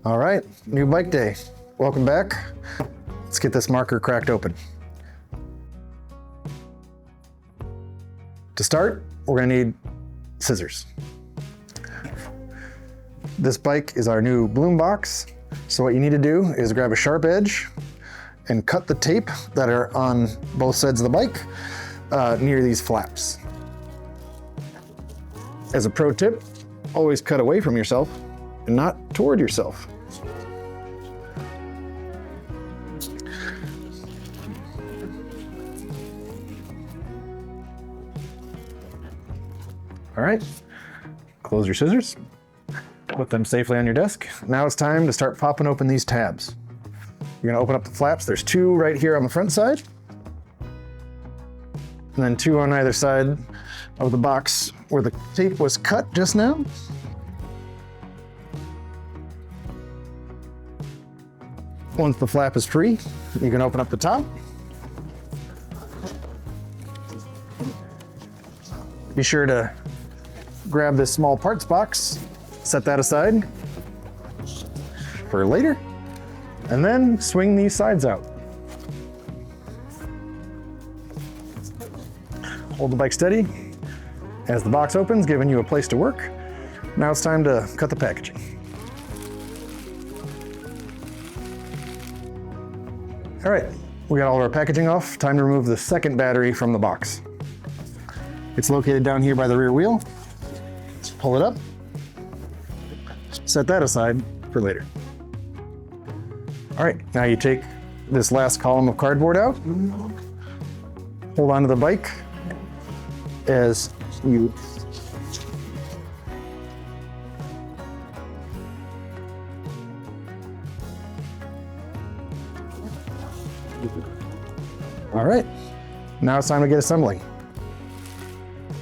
All right, new bike day. Welcome back. Let's get this marker cracked open. To start, we're gonna need scissors. This bike is our new bloom box. So what you need to do is grab a sharp edge and cut the tape that are on both sides of the bike near these flaps. As a pro tip, always cut away from yourself and not toward yourself. All right, close your scissors, put them safely on your desk. Now it's time to start popping open these tabs. You're gonna open up the flaps. There's two right here on the front side, and then two on either side of the box where the tape was cut just now. Once the flap is free, you can open up the top. Be sure to grab this small parts box, set that aside for later, and then swing these sides out. Hold the bike steady as the box opens, giving you a place to work. Now it's time to cut the packaging. All right, we got all of our packaging off. Time to remove the second battery from the box. It's located down here by the rear wheel. Let's pull it up. Set that aside for later. All right, now you take this last column of cardboard out. Hold onto the bike as you All right, now it's time to get assembling.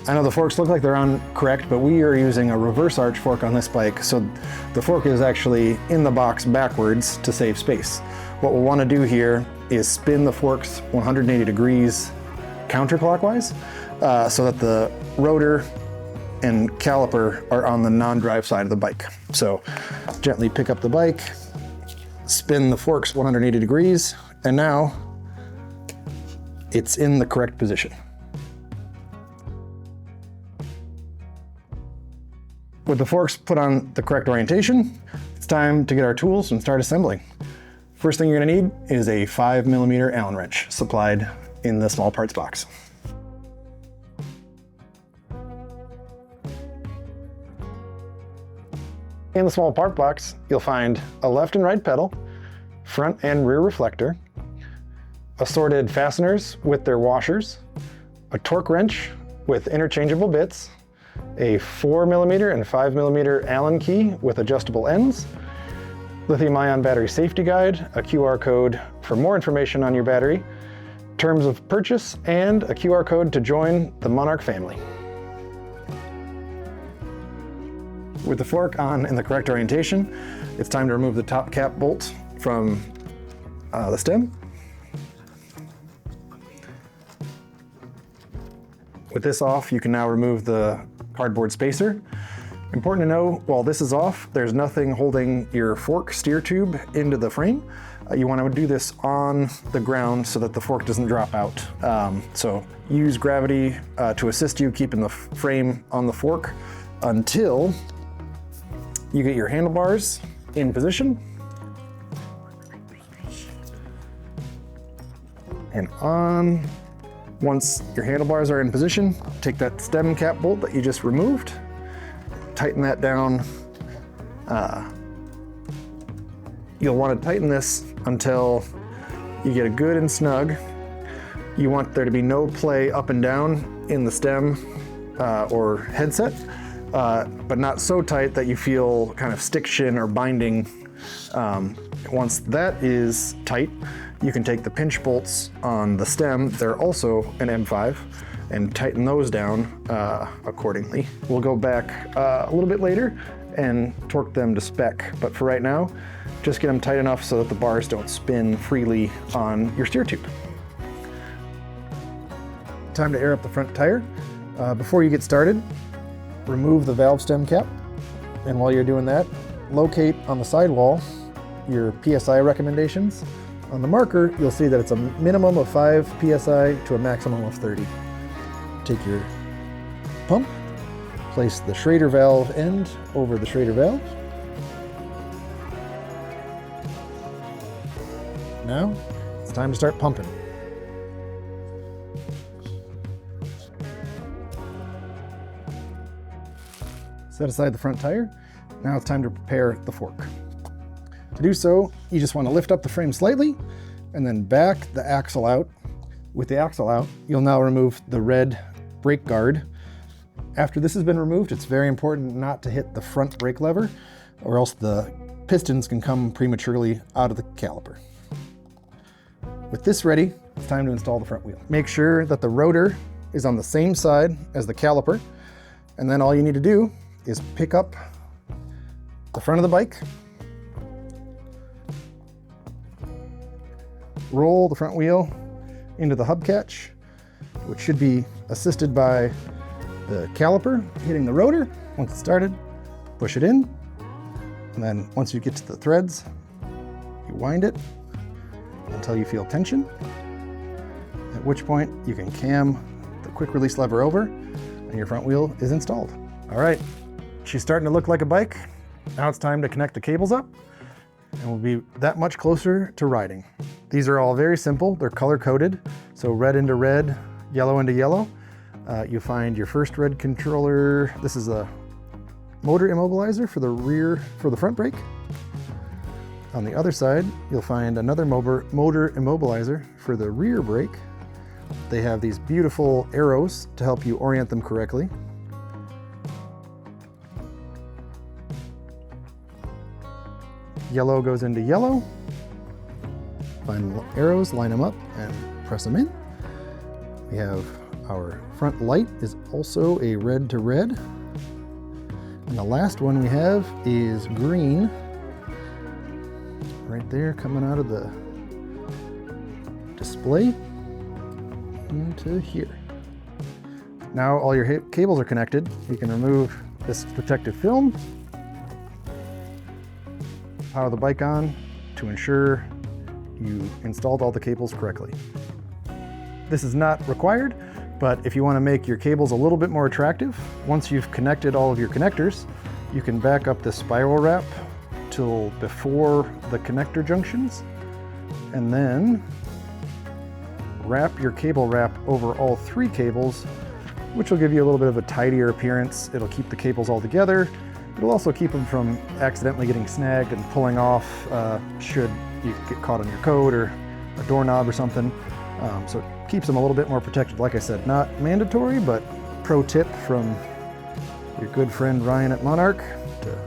I know the forks look like they're on correct, but we are using a reverse arch fork on this bike, so the fork is actually in the box backwards to save space. What we'll want to do here is spin the forks 180 degrees counterclockwise so that the rotor and caliper are on the non-drive side of the bike. So gently pick up the bike, spin the forks 180 degrees, and now it's in the correct position. With the forks put on the correct orientation, it's time to get our tools and start assembling. First thing you're gonna need is a 5mm Allen wrench supplied in the small parts box. In the small part box, you'll find a left and right pedal, front and rear reflector, assorted fasteners with their washers, a torque wrench with interchangeable bits, a 4mm and 5mm Allen key with adjustable ends, lithium-ion battery safety guide, a QR code for more information on your battery, terms of purchase, and a QR code to join the Monarc family. With the fork on in the correct orientation, it's time to remove the top cap bolt from the stem. With this off, you can now remove the cardboard spacer. Important to know, while this is off, there's nothing holding your fork steer tube into the frame. You want to do this on the ground so that the fork doesn't drop out. So use gravity to assist you keeping the frame on the fork until you get your handlebars in position. And on. Once your handlebars are in position, take that stem cap bolt that you just removed, tighten that down. You'll want to tighten this until you get it good and snug. You want there to be no play up and down in the stem or headset, but not so tight that you feel kind of stiction or binding. Once that is tight, you can take the pinch bolts on the stem, they're also an M5, and tighten those down accordingly. We'll go back a little bit later and torque them to spec, but for right now, just get them tight enough so that the bars don't spin freely on your steer tube. Time to air up the front tire. Before you get started, remove the valve stem cap, and while you're doing that, locate on the sidewall your PSI recommendations. On the marker, you'll see that it's a minimum of 5 PSI to a maximum of 30. Take your pump, place the Schrader valve end over the Schrader valve. Now, it's time to start pumping. Set aside the front tire. Now it's time to prepare the fork. To do so, you just want to lift up the frame slightly and then back the axle out. With the axle out, you'll now remove the red brake guard. After this has been removed, it's very important not to hit the front brake lever or else the pistons can come prematurely out of the caliper. With this ready, it's time to install the front wheel. Make sure that the rotor is on the same side as the caliper, and then all you need to do is pick up the front of the bike, roll the front wheel into the hubcatch, which should be assisted by the caliper hitting the rotor. Once it's started, push it in, and then once you get to the threads, you wind it until you feel tension, at which point you can cam the quick release lever over and your front wheel is installed. All right, she's starting to look like a bike. Now it's time to connect the cables up and we'll be that much closer to riding. These are all very simple. They're color coded. So red into red, yellow into yellow. You find your first red controller. This is a motor immobilizer for the front brake. On the other side, you'll find another motor immobilizer for the rear brake. They have these beautiful arrows to help you orient them correctly. Yellow goes into yellow. Find the arrows, line them up, and press them in. We have our front light is also a red to red. And the last one we have is green. Right there, coming out of the display into here. Now all your cables are connected. You can remove this protective film, power the bike on to ensure you installed all the cables correctly. This is not required, but if you want to make your cables a little bit more attractive, once you've connected all of your connectors, you can back up the spiral wrap till before the connector junctions, and then wrap your cable wrap over all 3 cables, which will give you a little bit of a tidier appearance. It'll keep the cables all together. It'll also keep them from accidentally getting snagged and pulling off should you get caught on your coat or a doorknob or something. So it keeps them a little bit more protected. Like I said, not mandatory, but pro tip from your good friend Ryan at Monarch to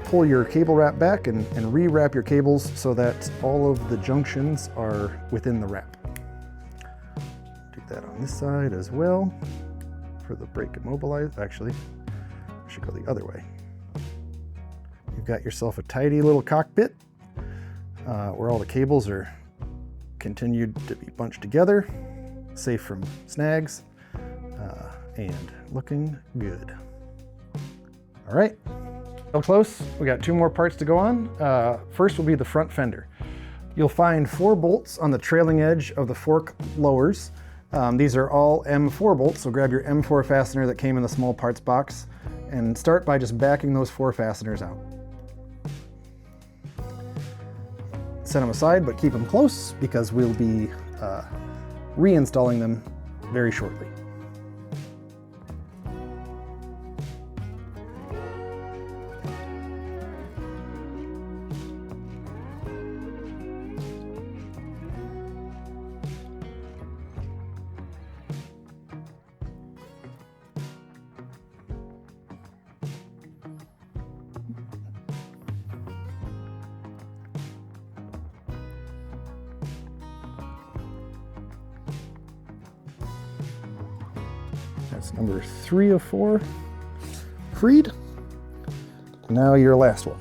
pull your cable wrap back and re-wrap your cables so that all of the junctions are within the wrap. Do that on this side as well for the brake immobilizer. Actually, I should go the other way. You've got yourself a tidy little cockpit where all the cables are continued to be bunched together, safe from snags, and looking good. All right, real close. We got 2 more parts to go on. First will be the front fender. You'll find 4 bolts on the trailing edge of the fork lowers. These are all M4 bolts, so grab your M4 fastener that came in the small parts box and start by just backing those 4 fasteners out. Set them aside, but keep them close because we'll be reinstalling them very shortly. That's number 3 of 4 freed. Now your last one.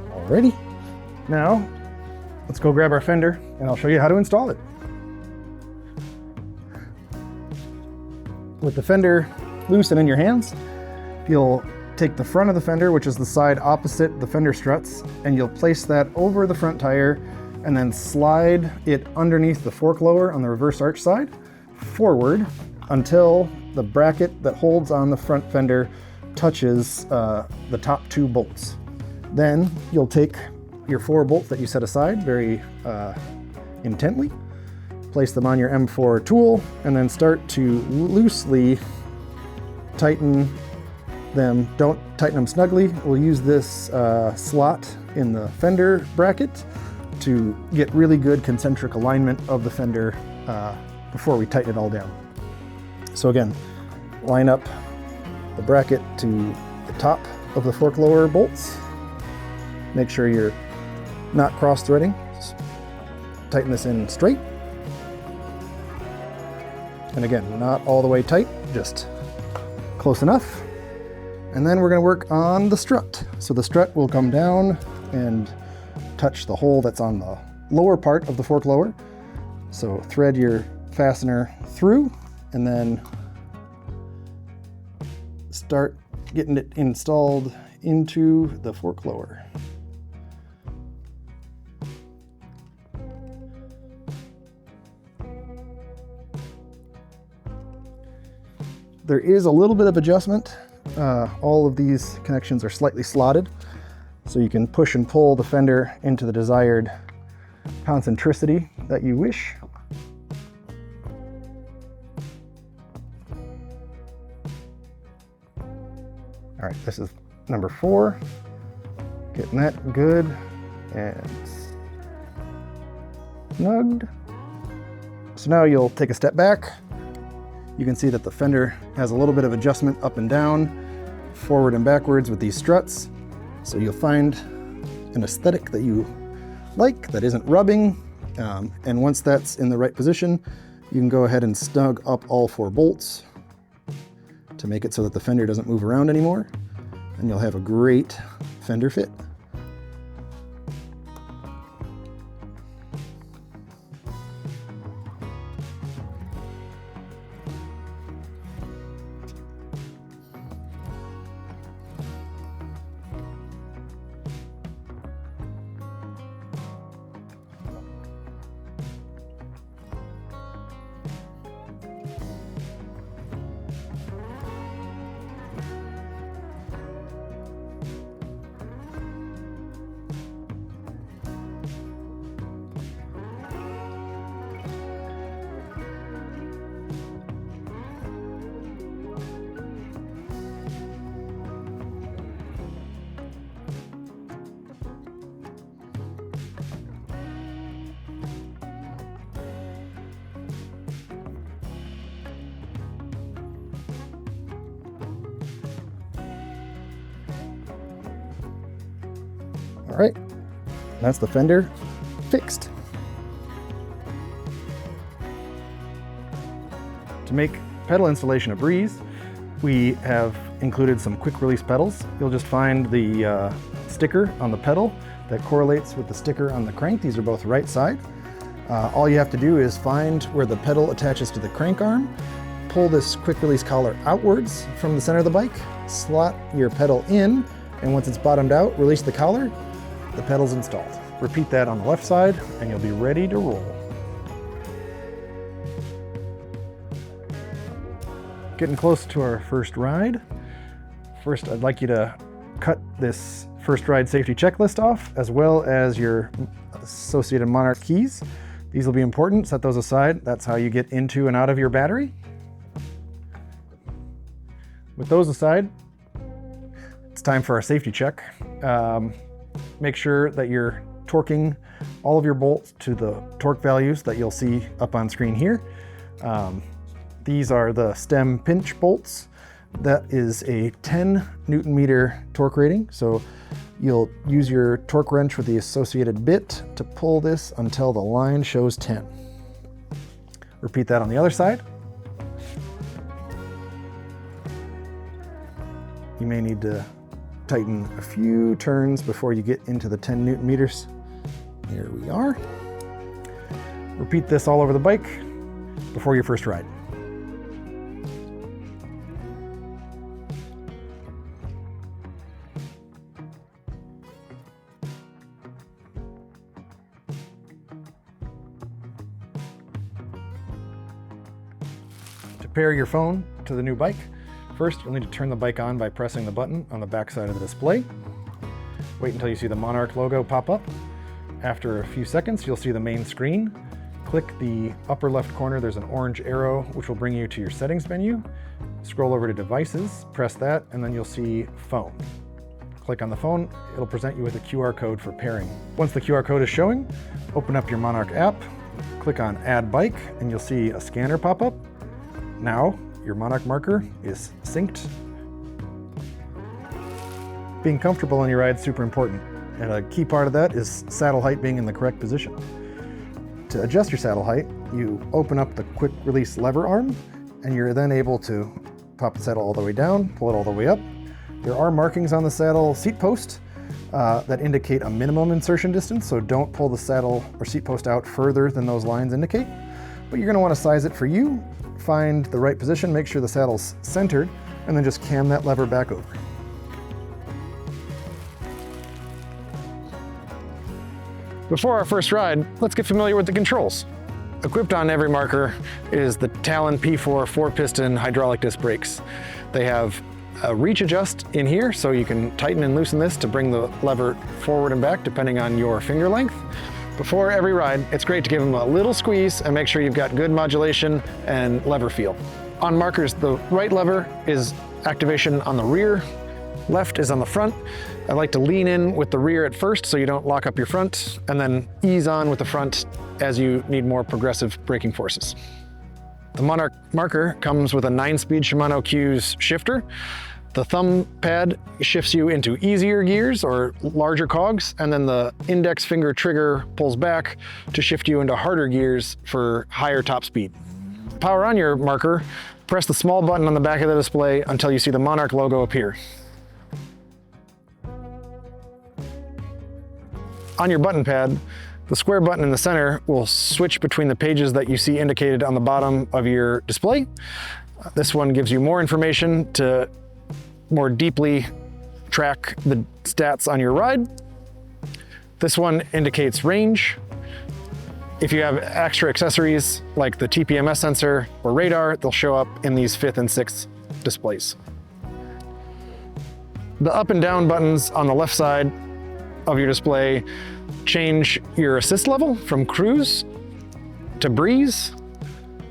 Alrighty. Now let's go grab our fender and I'll show you how to install it. With the fender loose and in your hands, you'll take the front of the fender, which is the side opposite the fender struts, and you'll place that over the front tire and then slide it underneath the fork lower on the reverse arch side forward until the bracket that holds on the front fender touches the top 2 bolts. Then you'll take your 4 bolts that you set aside very intently, place them on your M4 tool, and then start to loosely tighten them. Don't tighten them snugly. We'll use this slot in the fender bracket to get really good concentric alignment of the fender before we tighten it all down. So again, line up the bracket to the top of the fork lower bolts. Make sure you're not cross-threading. Tighten this in straight. And again, not all the way tight, just close enough. And then we're going to work on the strut. So the strut will come down and touch the hole that's on the lower part of the fork lower. So thread your fastener through and then start getting it installed into the fork lower. There is a little bit of adjustment. All of these connections are slightly slotted, so you can push and pull the fender into the desired concentricity that you wish. All right, this is number 4. Getting that good and snugged. So now you'll take a step back. You can see that the fender has a little bit of adjustment up and down, forward and backwards with these struts. So you'll find an aesthetic that you like, that isn't rubbing. And once that's in the right position, you can go ahead and snug up all 4 bolts to make it so that the fender doesn't move around anymore. And you'll have a great fender fit. All right, that's the fender fixed. To make pedal installation a breeze, we have included some quick release pedals. You'll just find the sticker on the pedal that correlates with the sticker on the crank. These are both right side. All you have to do is find where the pedal attaches to the crank arm, pull this quick release collar outwards from the center of the bike, slot your pedal in, and once it's bottomed out, release the collar. The pedal's installed. Repeat that on the left side and you'll be ready to roll. Getting close to our first ride. First, I'd like you to cut this first ride safety checklist off, as well as your associated Monarc keys. These will be important, set those aside. That's how you get into and out of your battery. With those aside, it's time for our safety check. Make sure that you're torquing all of your bolts to the torque values that you'll see up on screen here. These are the stem pinch bolts. That is a 10 Newton meter torque rating. So you'll use your torque wrench with the associated bit to pull this until the line shows 10. Repeat that on the other side. You may need to tighten a few turns before you get into the 10 Newton meters. Here we are. Repeat this all over the bike before your first ride. To pair your phone to the new bike, first you'll need to turn the bike on by pressing the button on the back side of the display. Wait until you see the Monarch logo pop up. After a few seconds, you'll see the main screen. Click the upper left corner, there's an orange arrow which will bring you to your settings menu. Scroll over to devices, press that, and then you'll see phone. Click on the phone, it'll present you with a QR code for pairing. Once the QR code is showing, open up your Monarch app, click on Add Bike, and you'll see a scanner pop up. Now, your Monarch Marker is synced. Being comfortable on your ride is super important, and a key part of that is saddle height being in the correct position. To adjust your saddle height, you open up the quick release lever arm, and you're then able to pop the saddle all the way down, pull it all the way up. There are markings on the saddle seat post that indicate a minimum insertion distance, so don't pull the saddle or seat post out further than those lines indicate. But you're going to want to size it for you, find the right position, make sure the saddle's centered, and then just cam that lever back over. Before our first ride, let's get familiar with the controls. Equipped on every marker is the Talon P4 4-piston hydraulic disc brakes. They have a reach adjust in here, so you can tighten and loosen this to bring the lever forward and back depending on your finger length. Before every ride, it's great to give them a little squeeze and make sure you've got good modulation and lever feel. On markers, the right lever is activation on the rear, left is on the front. I like to lean in with the rear at first so you don't lock up your front, and then ease on with the front as you need more progressive braking forces. The Monarch Marker comes with a 9-speed Shimano Q's shifter. The thumb pad shifts you into easier gears or larger cogs, and then the index finger trigger pulls back to shift you into harder gears for higher top speed. To power on your marker, press the small button on the back of the display until you see the Monarch logo appear. On your button pad, the square button in the center will switch between the pages that you see indicated on the bottom of your display. This one gives you more information to more deeply track the stats on your ride. This one indicates range. If you have extra accessories like the TPMS sensor or radar, they'll show up in these 5th and 6th displays. The up and down buttons on the left side of your display change your assist level from cruise to breeze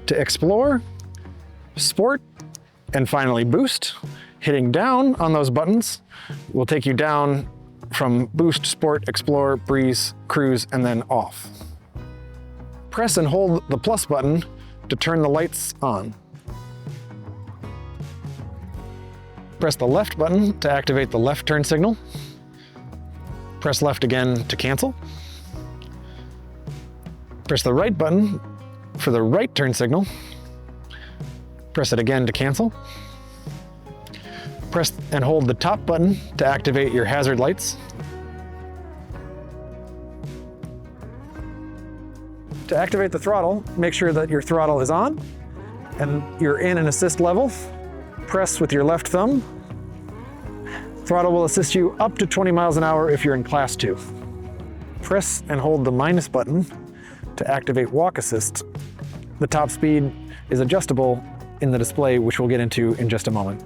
to explore, sport, and finally boost. Hitting down on those buttons will take you down from boost, sport, explore, breeze, cruise, and then off. Press and hold the plus button to turn the lights on. Press the left button to activate the left turn signal. Press left again to cancel. Press the right button for the right turn signal. Press it again to cancel. Press and hold the top button to activate your hazard lights. To activate the throttle, make sure that your throttle is on and you're in an assist level. Press with your left thumb. Throttle will assist you up to 20 miles an hour if you're in class 2. Press and hold the minus button to activate walk assist. The top speed is adjustable in the display, which we'll get into in just a moment.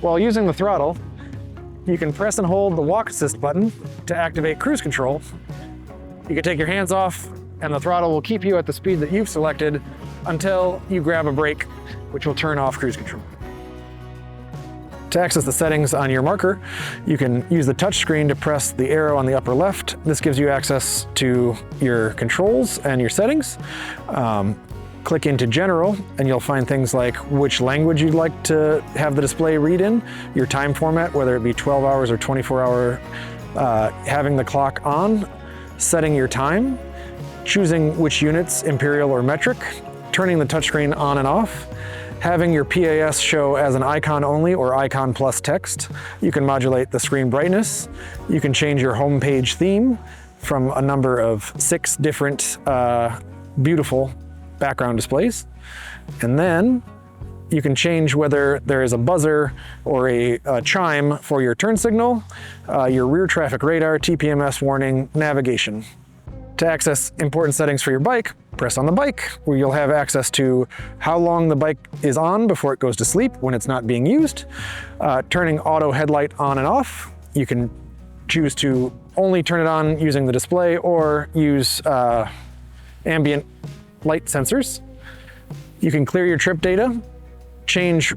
While using the throttle, you can press and hold the walk assist button to activate cruise control. You can take your hands off and the throttle will keep you at the speed that you've selected until you grab a brake, which will turn off cruise control. To access the settings on your marker, you can use the touch screen to press the arrow on the upper left. This gives you access to your controls and your settings. Click into General and you'll find things like which language you'd like to have the display read in, your time format, whether it be 12 hours or 24-hour, having the clock on, setting your time, choosing which units, imperial or metric, turning the touchscreen on and off, having your PAS show as an icon only or icon plus text. You can modulate the screen brightness. You can change your home page theme, from a number of 6 different beautiful background displays. And then you can change whether there is a buzzer or a chime for your turn signal, your rear traffic radar, TPMS warning, navigation. To access important settings for your bike, press on the bike, where you'll have access to how long the bike is on before it goes to sleep when it's not being used. Turning auto headlight on and off. You can choose to only turn it on using the display or use ambient light sensors. You can clear your trip data, change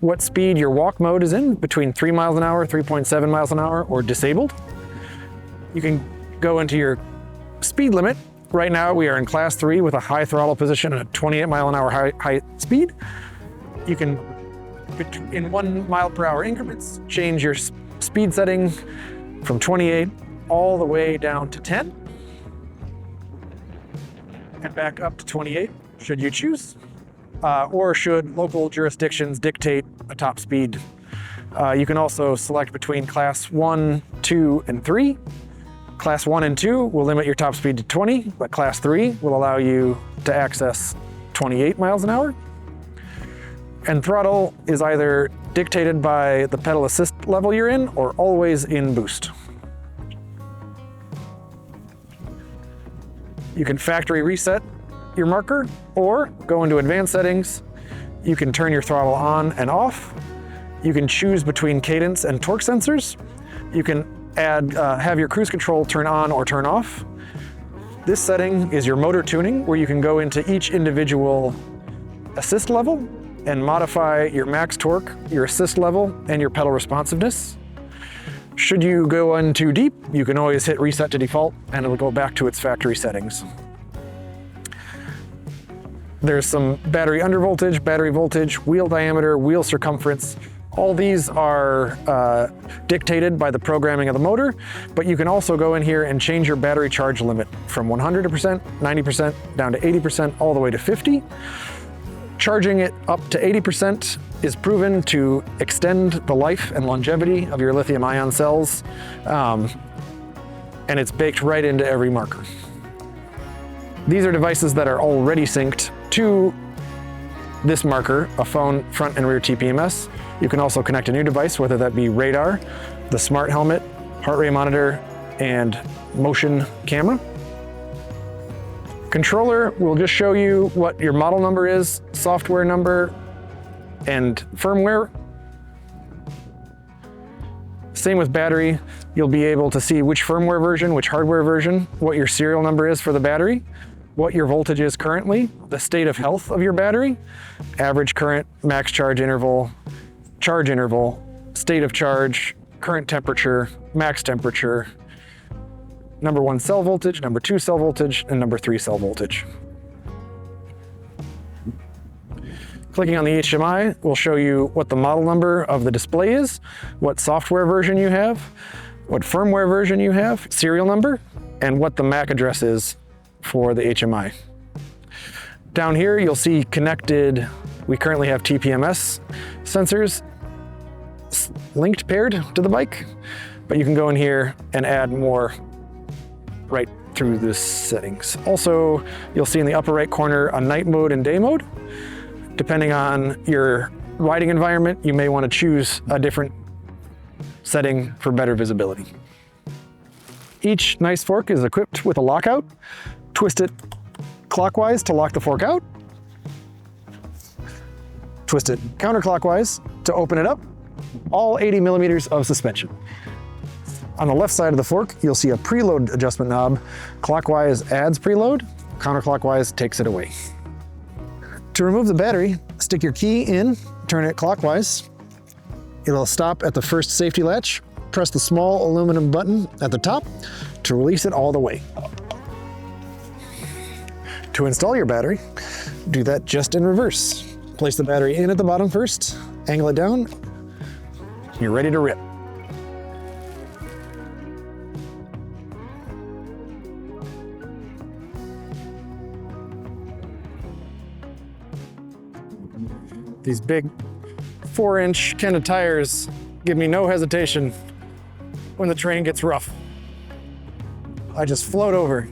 what speed your walk mode is in, between 3 miles an hour, 3.7 miles an hour, or disabled. You can go into your speed limit. Right now we are in class 3 with a high throttle position and a 28 mile an hour high speed. You can, in 1 mile per hour increments, change your speed setting from 28 all the way down to 10 and back up to 28 should you choose, or should local jurisdictions dictate a top speed. You can also select between class 1, 2, and 3. Class 1 and 2 will limit your top speed to 20, but class 3 will allow you to access 28 miles an hour. And throttle is either dictated by the pedal assist level you're in or always in boost. You can factory reset your marker or go into advanced settings. You can turn your throttle on and off. You can choose between cadence and torque sensors. You can have your cruise control turn on or turn off. This setting is your motor tuning, where you can go into each individual assist level and modify your max torque, your assist level, and your pedal responsiveness. Should you go in too deep, you can always hit reset to default and it'll go back to its factory settings. There's some battery undervoltage, battery voltage, wheel diameter, wheel circumference. All these are dictated by the programming of the motor, but you can also go in here and change your battery charge limit from 100%, 90%, down to 80%, all the way to 50. Charging it up to 80% is proven to extend the life and longevity of your lithium-ion cells, and it's baked right into every marker. These are devices that are already synced to this marker, a phone front and rear TPMS. You can also connect a new device, whether that be radar, the smart helmet, heart rate monitor, and motion camera. Controller will just show you what your model number is, software number, and firmware. Same with battery. You'll be able to see which firmware version, which hardware version, what your serial number is for the battery, what your voltage is currently, the state of health of your battery, average current, max charge interval, state of charge, current temperature, max temperature, number 1 cell voltage, number 2 cell voltage, and number 3 cell voltage. Clicking on the HMI will show you what the model number of the display is, what software version you have, what firmware version you have, serial number, and what the MAC address is for the HMI. Down here you'll see connected, we currently have TPMS sensors paired to the bike, but you can go in here and add more right through the settings. Also, you'll see in the upper right corner a night mode and day mode. Depending on your riding environment, you may want to choose a different setting for better visibility. Each nice fork is equipped with a lockout. Twist it clockwise to lock the fork out. Twist it counterclockwise to open it up. All 80 millimeters of suspension. On the left side of the fork, you'll see a preload adjustment knob. Clockwise adds preload, counterclockwise takes it away. To remove the battery, stick your key in, turn it clockwise. It'll stop at the first safety latch. Press the small aluminum button at the top to release it all the way. To install your battery, do that just in reverse. Place the battery in at the bottom first, angle it down, you're ready to rip. These big 4-inch kind of tires give me no hesitation when the terrain gets rough. I just float over.